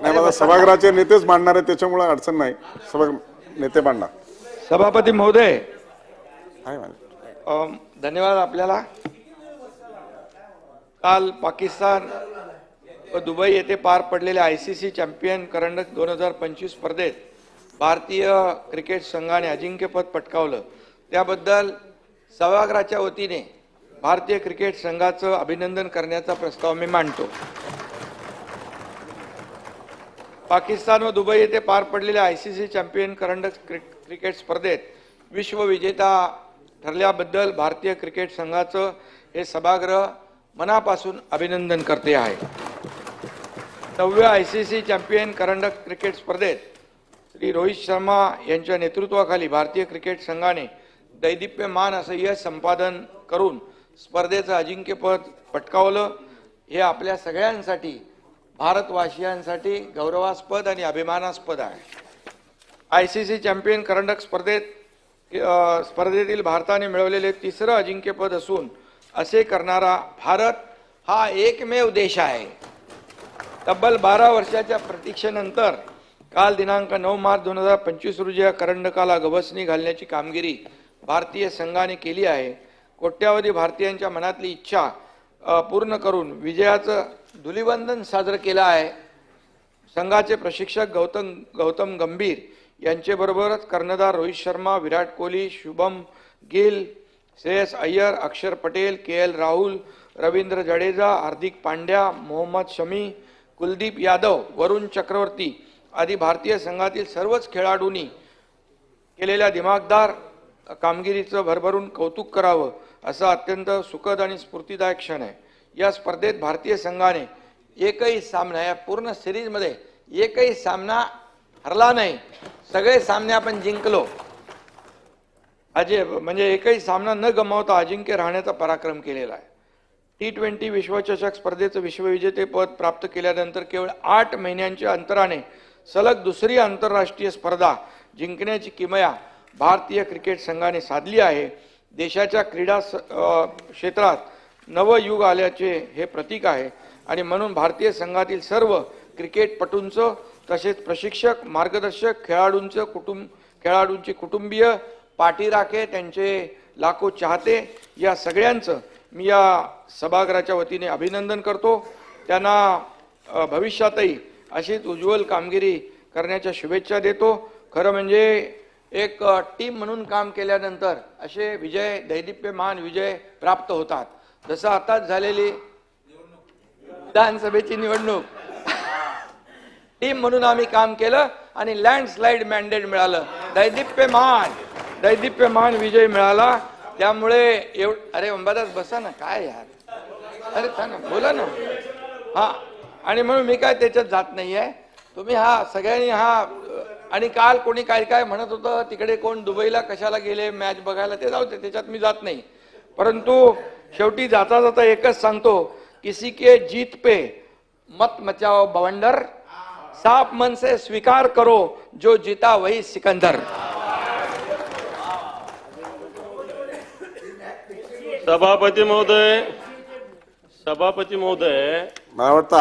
नाही, मला सभागृहाचे नेतेच मांडणार आहे, त्याच्यामुळे अडचण नाही. सभा नेते मांडणार. सभापती महोदय, आहे धन्यवाद आपल्याला. काल पाकिस्तान व दुबई येथे पार पडलेल्या ICC चॅम्पियन करंडक 2025 स्पर्धेत भारतीय क्रिकेट संघाने अजिंक्यपद पटकावलं. त्याबद्दल सभागृहाच्या वतीने भारतीय क्रिकेट संघाचं अभिनंदन करण्याचा प्रस्ताव मी मांडतो. पाकिस्तान व दुबई येथे पार पडलेल्या ICC चॅम्पियन करंडक क्रिकेट स्पर्धेत विश्वविजेता ठरल्याबद्दल भारतीय क्रिकेट संघाचं हे सभागृह मनापासून अभिनंदन करते आहे. 9व्या ICC चॅम्पियन करंडक क्रिकेट स्पर्धेत श्री रोहित शर्मा यांच्या नेतृत्वाखाली भारतीय क्रिकेट संघाने दैदिप्यमान असं यश संपादन करून स्पर्धेचं अजिंक्यपद पटकावलं. हे आपल्या सगळ्यांसाठी, भारतवासियांसाठी गौरवास्पद आणि अभिमानास्पद आहे. ICC चॅम्पियन करंडक स्पर्धेतील भारताने मिळवलेले तिसरं अजिंक्यपद असून असे करणारा भारत हा एकमेव देश आहे. तब्बल 12 वर्षाच्या प्रतीक्षेनंतर काल दिनांक 9 मार्च 2025 रोजी या करंडकाला गवसणी घालण्याची कामगिरी भारतीय संघाने केली आहे. कोट्यावधी भारतीयांच्या मनातली इच्छा पूर्ण करून विजयाचं धुलिवंदन साजरं केलं आहे. संघाचे प्रशिक्षक गौतम गंभीर यांच्याबरोबरच कर्णधार रोहित शर्मा, विराट कोहली, शुभम गिल, श्रेयस अय्यर, अक्षर पटेल, KL राहुल, रवींद्र जडेजा, हार्दिक पांड्या, मोहम्मद शमी, कुलदीप यादव, वरुण चक्रवर्ती आदी भारतीय संघातील सर्वच खेळाडूंनी केलेल्या दिमागदार कामगिरीचं भरभरून कौतुक करावं असा अत्यंत सुखद आणि स्फूर्तिदायक क्षण आहे. या स्पर्धेत भारतीय संघाने एकही सामना, या पूर्ण सिरीजमध्ये एकही सामना हरला नाही. सगळे सामने आपण जिंकलो. म्हणजे एकही सामना न गमावता अजिंक्य राहण्याचा पराक्रम केलेला आहे. T20 विश्वचषक स्पर्धेचं विश्वविजेतेपद प्राप्त केल्यानंतर केवळ 8 महिन्यांच्या अंतराने सलग दुसरी आंतरराष्ट्रीय स्पर्धा जिंकण्याची किमया भारतीय क्रिकेट संघाने साधली आहे. देशाच्या क्रीडा क्षेत्रात नवयुग आल्याचे हे प्रतीक आहे आणि म्हणून भारतीय संघातील सर्व क्रिकेटपटूंचं, तसेच प्रशिक्षक, मार्गदर्शक, खेळाडूंचे कुटुंबीय, पाठीराखे, त्यांचे लाखो चाहते, या सगळ्यांचं मी या सभागृहाच्या वतीने अभिनंदन करतो. त्यांना भविष्यातही अशीच उज्ज्वल कामगिरी करण्याच्या शुभेच्छा देतो. खरं म्हणजे एक टीम म्हणून काम केल्यानंतर असे विजय, दैदिप्यमान विजय प्राप्त होतात. जसं आताच झालेली विधानसभेची निवडणूक, टीम म्हणून आम्ही काम केलं आणि लँडस्लाइड मॅन्डेट मिळालं, दैदिप्यमान विजय मिळाला. त्यामुळे अरे अंबादास बसा ना, काय यार, अरे ना बोला ना. हा, आणि म्हणून मी काय त्याच्यात जात नाही आहे. तुम्ही सगळ्यांनी आणि काल कोणी काय काय म्हणत होतं, तिकडे कोण दुबईला कशाला गेले मॅच बघायला, ते जाऊ दे, त्याच्यात मी जात नाही. परंतु शेवटी जाता जाता एकच सांगतो, किसी के जीत पे मत मचाओ बवंडर, साफ मन से स्वीकार करो जो जीता वही सिकंदर. सभापती महोदय, मला वाटतं